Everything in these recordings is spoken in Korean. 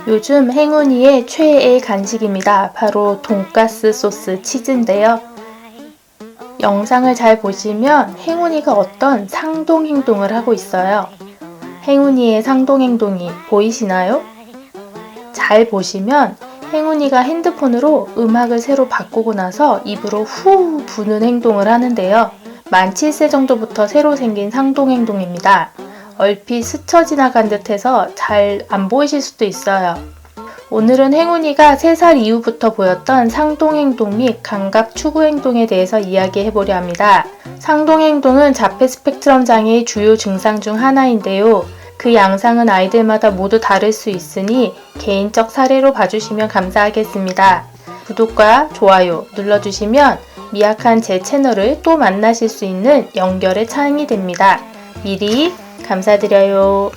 요즘 행운이의 최애 간식입니다. 바로 돈가스 소스 치즈인데요. 영상을 잘 보시면 행운이가 어떤 상동 행동을 하고 있어요. 행운이의 상동 행동이 보이시나요? 잘 보시면 행운이가 핸드폰으로 음악을 새로 바꾸고 나서 입으로 후 부는 행동을 하는데요. 만 7세 정도부터 새로 생긴 상동 행동입니다. 얼핏 스쳐 지나간 듯해서 잘 안 보이실 수도 있어요. 오늘은 행운이가 3살 이후부터 보였던 상동행동 및 감각 추구행동에 대해서 이야기해보려 합니다. 상동행동은 자폐 스펙트럼 장애의 주요 증상 중 하나인데요. 그 양상은 아이들마다 모두 다를 수 있으니 개인적 사례로 봐주시면 감사하겠습니다. 구독과 좋아요 눌러주시면 미약한 제 채널을 또 만나실 수 있는 연결의 창이 됩니다. 미리 감사드려요.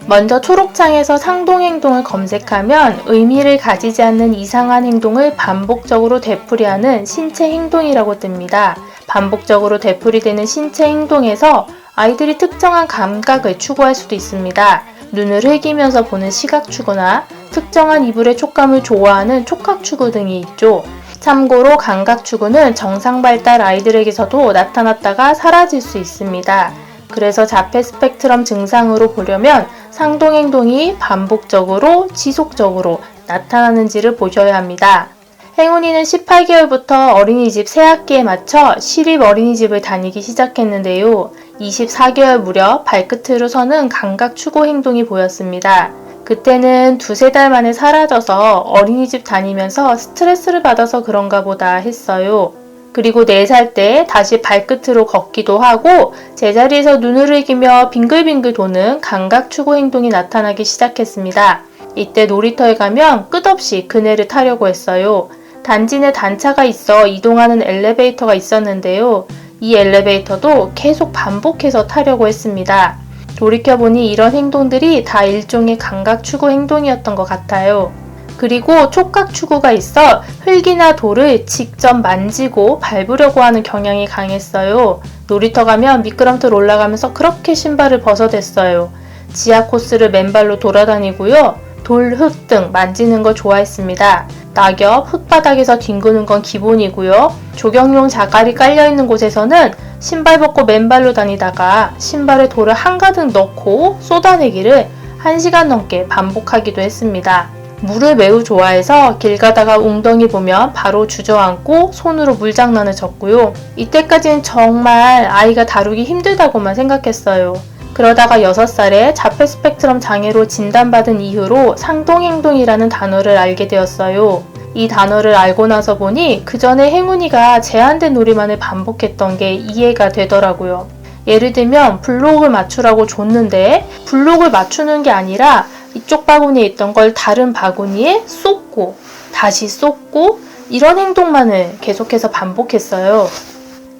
먼저 초록창에서 상동행동을 검색하면 의미를 가지지 않는 이상한 행동을 반복적으로 되풀이하는 신체 행동이라고 뜹니다. 반복적으로 되풀이되는 신체 행동에서 아이들이 특정한 감각을 추구할 수도 있습니다. 눈을 흘기면서 보는 시각 추구나 특정한 이불의 촉감을 좋아하는 촉각 추구 등이 있죠. 참고로 감각 추구는 정상 발달 아이들에게서도 나타났다가 사라질 수 있습니다. 그래서 자폐 스펙트럼 증상으로 보려면 상동행동이 반복적으로 지속적으로 나타나는지를 보셔야 합니다. 행운이는 18개월부터 어린이집 새학기에 맞춰 시립 어린이집을 다니기 시작했는데요. 24개월 무렵 발끝으로 서는 감각 추구 행동이 보였습니다. 그때는 2-3달 만에 사라져서 어린이집 다니면서 스트레스를 받아서 그런가 보다 했어요. 그리고 4살 때 다시 발끝으로 걷기도 하고 제자리에서 눈을 흘기며 빙글빙글 도는 감각 추구 행동이 나타나기 시작했습니다. 이때 놀이터에 가면 끝없이 그네를 타려고 했어요. 단지 내 단차가 있어 이동하는 엘리베이터가 있었는데요. 이 엘리베이터도 계속 반복해서 타려고 했습니다. 돌이켜보니 이런 행동들이 다 일종의 감각 추구 행동이었던 것 같아요. 그리고 촉각 추구가 있어 흙이나 돌을 직접 만지고 밟으려고 하는 경향이 강했어요. 놀이터 가면 미끄럼틀 올라가면서 그렇게 신발을 벗어댔어요. 지하 코스를 맨발로 돌아다니고요. 돌, 흙 등 만지는 걸 좋아했습니다. 낙엽, 흙바닥에서 뒹구는 건 기본이고요. 조경용 자갈이 깔려있는 곳에서는 신발 벗고 맨발로 다니다가 신발에 돌을 한가득 넣고 쏟아내기를 1시간 넘게 반복하기도 했습니다. 물을 매우 좋아해서 길 가다가 웅덩이 보면 바로 주저앉고 손으로 물장난을 쳤고요. 이때까지는 정말 아이가 다루기 힘들다고만 생각했어요. 그러다가 6살에 자폐 스펙트럼 장애로 진단받은 이후로 상동행동이라는 단어를 알게 되었어요. 이 단어를 알고 나서 보니 그 전에 행운이가 제한된 놀이만을 반복했던 게 이해가 되더라고요. 예를 들면 블록을 맞추라고 줬는데 블록을 맞추는 게 아니라 이쪽 바구니에 있던 걸 다른 바구니에 쏟고 다시 쏟고 이런 행동만을 계속해서 반복했어요.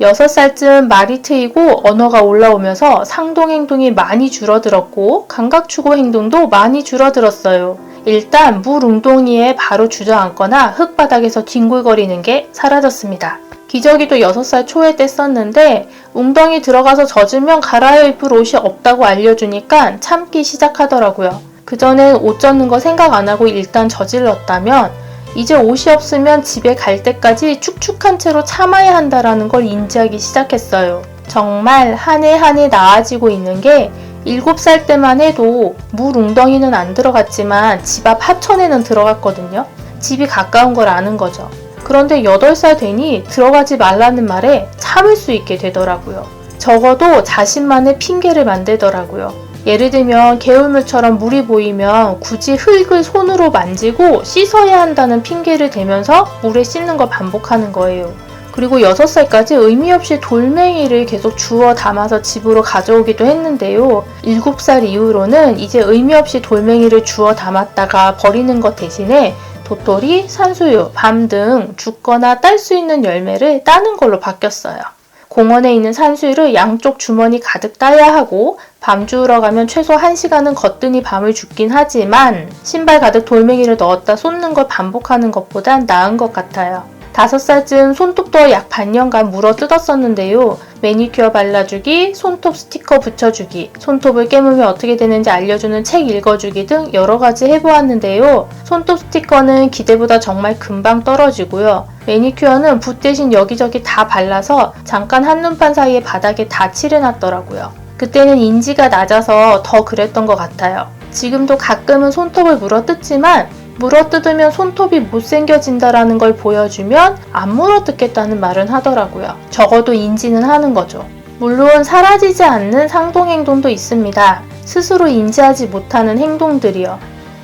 6살쯤 말이 트이고 언어가 올라오면서 상동행동이 많이 줄어들었고 감각추구 행동도 많이 줄어들었어요. 일단 물 웅덩이에 바로 주저앉거나 흙바닥에서 뒹굴거리는 게 사라졌습니다. 기저귀도 6살 초에 뗐었는데 웅덩이 들어가서 젖으면 갈아입을 옷이 없다고 알려주니까 참기 시작하더라고요. 그전엔 옷 젖는 거 생각 안 하고 일단 저질렀다면 이제 옷이 없으면 집에 갈 때까지 축축한 채로 참아야 한다라는 걸 인지하기 시작했어요. 정말 한 해 한 해 나아지고 있는 게 7살 때만 해도 물 웅덩이는 안 들어갔지만 집 앞 하천에는 들어갔거든요. 집이 가까운 걸 아는 거죠. 그런데 8살 되니 들어가지 말라는 말에 참을 수 있게 되더라고요. 적어도 자신만의 핑계를 만들더라고요. 예를 들면 개울물처럼 물이 보이면 굳이 흙을 손으로 만지고 씻어야 한다는 핑계를 대면서 물에 씻는 걸 반복하는 거예요. 그리고 6살까지 의미 없이 돌멩이를 계속 주워 담아서 집으로 가져오기도 했는데요. 7살 이후로는 이제 의미 없이 돌멩이를 주워 담았다가 버리는 것 대신에 도토리, 산수유, 밤 등 죽거나 딸 수 있는 열매를 따는 걸로 바뀌었어요. 공원에 있는 산수유를 양쪽 주머니 가득 따야 하고 밤 주우러 가면 최소 1시간은 거뜬히 밤을 줍긴 하지만 신발 가득 돌멩이를 넣었다 쏟는 걸 반복하는 것보단 나은 것 같아요. 5살쯤 손톱도 약 반년간 물어 뜯었었는데요. 매니큐어 발라주기, 손톱 스티커 붙여주기, 손톱을 깨물면 어떻게 되는지 알려주는 책 읽어주기 등 여러가지 해보았는데요. 손톱 스티커는 기대보다 정말 금방 떨어지고요. 매니큐어는 붓 대신 여기저기 다 발라서 잠깐 한눈판 사이에 바닥에 다 칠해놨더라고요. 그때는 인지가 낮아서 더 그랬던 것 같아요. 지금도 가끔은 손톱을 물어뜯지만 물어뜯으면 손톱이 못생겨진다라는 걸 보여주면 안 물어뜯겠다는 말은 하더라고요. 적어도 인지는 하는 거죠. 물론 사라지지 않는 상동행동도 있습니다. 스스로 인지하지 못하는 행동들이요.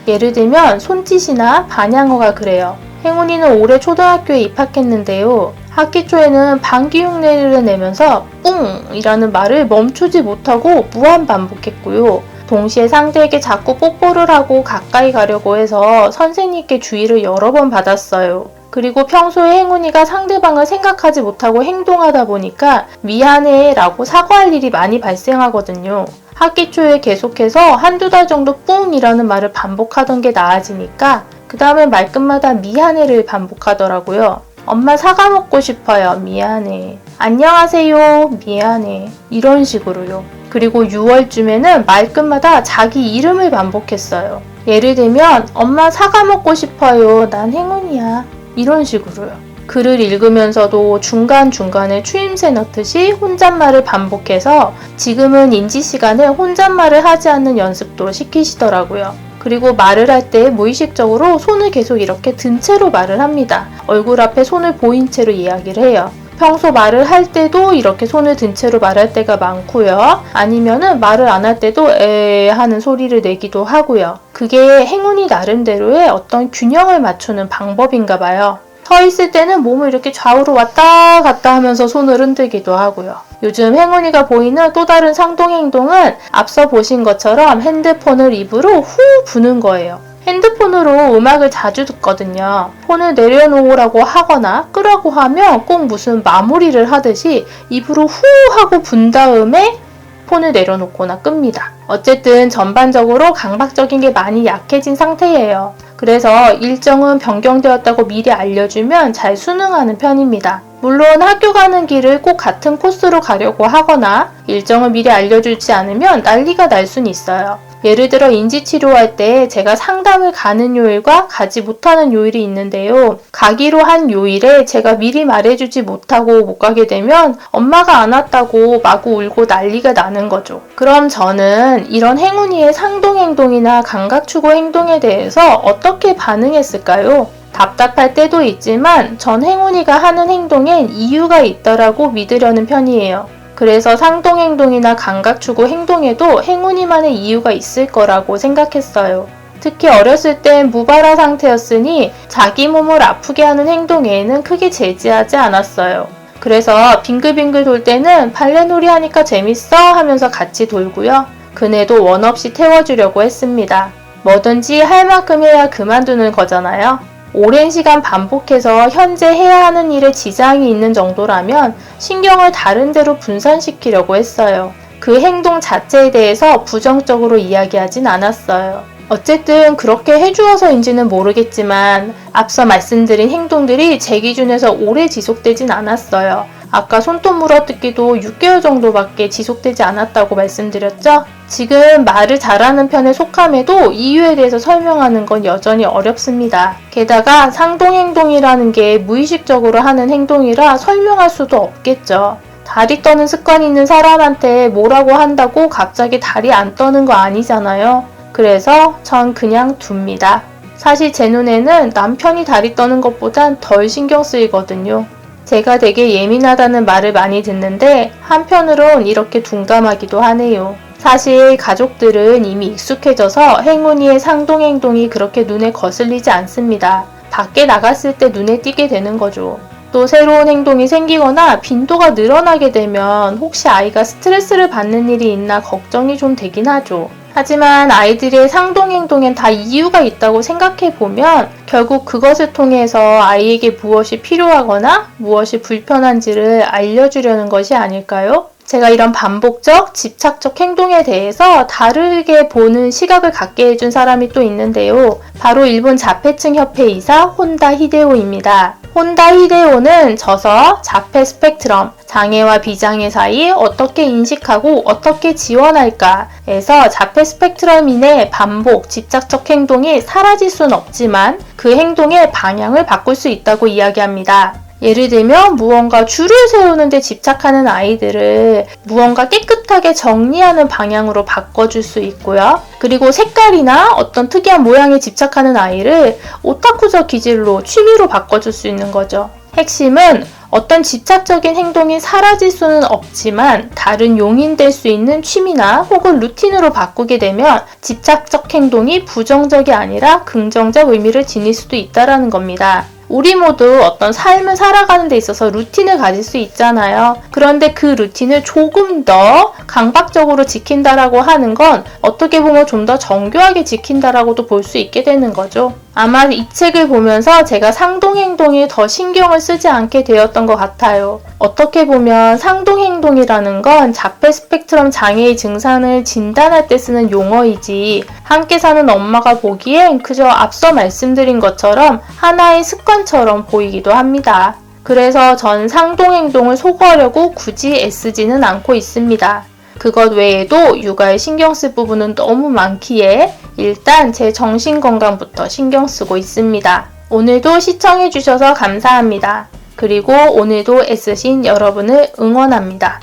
예를 들면 손짓이나 반향어가 그래요. 행운이는 올해 초등학교에 입학했는데요. 학기 초에는 방귀 흉내를 내면서 뿡! 이라는 말을 멈추지 못하고 무한 반복했고요. 동시에 상대에게 자꾸 뽀뽀를 하고 가까이 가려고 해서 선생님께 주의를 여러 번 받았어요. 그리고 평소에 행운이가 상대방을 생각하지 못하고 행동하다 보니까 미안해 라고 사과할 일이 많이 발생하거든요. 학기 초에 계속해서 한두 달 정도 뿡이라는 말을 반복하던 게 나아지니까 그 다음에 말끝마다 미안해를 반복하더라고요. 엄마 사과 먹고 싶어요. 미안해. 안녕하세요. 미안해. 이런 식으로요. 그리고 6월쯤에는 말끝마다 자기 이름을 반복했어요. 예를 들면 엄마 사과 먹고 싶어요. 난 행운이야. 이런 식으로요. 글을 읽으면서도 중간중간에 추임새 넣듯이 혼잣말을 반복해서 지금은 인지 시간에 혼잣말을 하지 않는 연습도 시키시더라고요. 그리고 말을 할 때 무의식적으로 손을 계속 이렇게 든 채로 말을 합니다. 얼굴 앞에 손을 보인 채로 이야기를 해요. 평소 말을 할 때도 이렇게 손을 든 채로 말할 때가 많고요. 아니면은 말을 안 할 때도 에 하는 소리를 내기도 하고요. 그게 행운이 나름대로의 어떤 균형을 맞추는 방법인가 봐요. 서 있을 때는 몸을 이렇게 좌우로 왔다 갔다 하면서 손을 흔들기도 하고요. 요즘 행운이가 보이는 또 다른 상동 행동은 앞서 보신 것처럼 핸드폰을 입으로 후 부는 거예요. 핸드폰으로 음악을 자주 듣거든요. 폰을 내려놓으라고 하거나 끄라고 하면 꼭 무슨 마무리를 하듯이 입으로 후 하고 분 다음에 폰을 내려놓거나 끕니다. 어쨌든 전반적으로 강박적인 게 많이 약해진 상태예요. 그래서 일정은 변경되었다고 미리 알려주면 잘 수능하는 편입니다. 물론 학교 가는 길을 꼭 같은 코스로 가려고 하거나 일정을 미리 알려주지 않으면 난리가 날 수는 있어요. 예를 들어 인지치료할 때 제가 상담을 가는 요일과 가지 못하는 요일이 있는데요. 가기로 한 요일에 제가 미리 말해주지 못하고 못 가게 되면 엄마가 안 왔다고 마구 울고 난리가 나는 거죠. 그럼 저는 이런 행운이의 상동행동이나 감각추구 행동에 대해서 어떻게 반응했을까요? 답답할 때도 있지만 전 행운이가 하는 행동엔 이유가 있다라고 믿으려는 편이에요. 그래서 상동행동이나 감각추구 행동에도 행운이만의 이유가 있을 거라고 생각했어요. 특히 어렸을 땐 무발화 상태였으니 자기 몸을 아프게 하는 행동에는 크게 제지하지 않았어요. 그래서 빙글빙글 돌 때는 발레놀이 하니까 재밌어 하면서 같이 돌고요. 그네도 원 없이 태워주려고 했습니다. 뭐든지 할 만큼 해야 그만두는 거잖아요. 오랜 시간 반복해서 현재 해야 하는 일에 지장이 있는 정도라면 신경을 다른 데로 분산시키려고 했어요. 그 행동 자체에 대해서 부정적으로 이야기하진 않았어요. 어쨌든 그렇게 해주어서인지는 모르겠지만 앞서 말씀드린 행동들이 제 기준에서 오래 지속되진 않았어요. 아까 손톱 물어뜯기도 6개월 정도밖에 지속되지 않았다고 말씀드렸죠? 지금 말을 잘하는 편에 속함에도 이유에 대해서 설명하는 건 여전히 어렵습니다. 게다가 상동행동이라는 게 무의식적으로 하는 행동이라 설명할 수도 없겠죠. 다리 떠는 습관이 있는 사람한테 뭐라고 한다고 갑자기 다리 안 떠는 거 아니잖아요. 그래서 전 그냥 둡니다. 사실 제 눈에는 남편이 다리 떠는 것보단 덜 신경 쓰이거든요. 제가 되게 예민하다는 말을 많이 듣는데 한편으론 이렇게 둔감하기도 하네요. 사실 가족들은 이미 익숙해져서 행운이의 상동행동이 그렇게 눈에 거슬리지 않습니다. 밖에 나갔을 때 눈에 띄게 되는 거죠. 또 새로운 행동이 생기거나 빈도가 늘어나게 되면 혹시 아이가 스트레스를 받는 일이 있나 걱정이 좀 되긴 하죠. 하지만 아이들의 상동행동엔 다 이유가 있다고 생각해보면 결국 그것을 통해서 아이에게 무엇이 필요하거나 무엇이 불편한지를 알려주려는 것이 아닐까요? 제가 이런 반복적, 집착적 행동에 대해서 다르게 보는 시각을 갖게 해준 사람이 또 있는데요. 바로 일본 자폐층 협회 이사 혼다 히데오입니다. 혼다 히데오는 저서 자폐 스펙트럼, 장애와 비장애 사이 어떻게 인식하고 어떻게 지원할까에서 자폐 스펙트럼인의 반복, 집착적 행동이 사라질 순 없지만 그 행동의 방향을 바꿀 수 있다고 이야기합니다. 예를 들면 무언가 줄을 세우는 데 집착하는 아이들을 무언가 깨끗하게 정리하는 방향으로 바꿔줄 수 있고요. 그리고 색깔이나 어떤 특이한 모양에 집착하는 아이를 오타쿠적 기질로 취미로 바꿔줄 수 있는 거죠. 핵심은 어떤 집착적인 행동이 사라질 수는 없지만 다른 용인될 수 있는 취미나 혹은 루틴으로 바꾸게 되면 집착적 행동이 부정적이 아니라 긍정적 의미를 지닐 수도 있다는 겁니다. 우리 모두 어떤 삶을 살아가는 데 있어서 루틴을 가질 수 있잖아요. 그런데 그 루틴을 조금 더 강박적으로 지킨다라고 하는 건 어떻게 보면 좀 더 정교하게 지킨다라고도 볼 수 있게 되는 거죠. 아마 이 책을 보면서 제가 상동행동에 더 신경을 쓰지 않게 되었던 것 같아요. 어떻게 보면 상동행동이라는 건 자폐 스펙트럼 장애의 증상을 진단할 때 쓰는 용어이지 함께 사는 엄마가 보기엔 그저 앞서 말씀드린 것처럼 하나의 습관처럼 보이기도 합니다. 그래서 전 상동행동을 소거하려고 굳이 애쓰지는 않고 있습니다. 그것 외에도 육아에 신경 쓸 부분은 너무 많기에 일단 제 정신건강부터 신경 쓰고 있습니다. 오늘도 시청해주셔서 감사합니다. 그리고 오늘도 애쓰신 여러분을 응원합니다.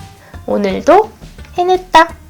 오늘도 해냈다.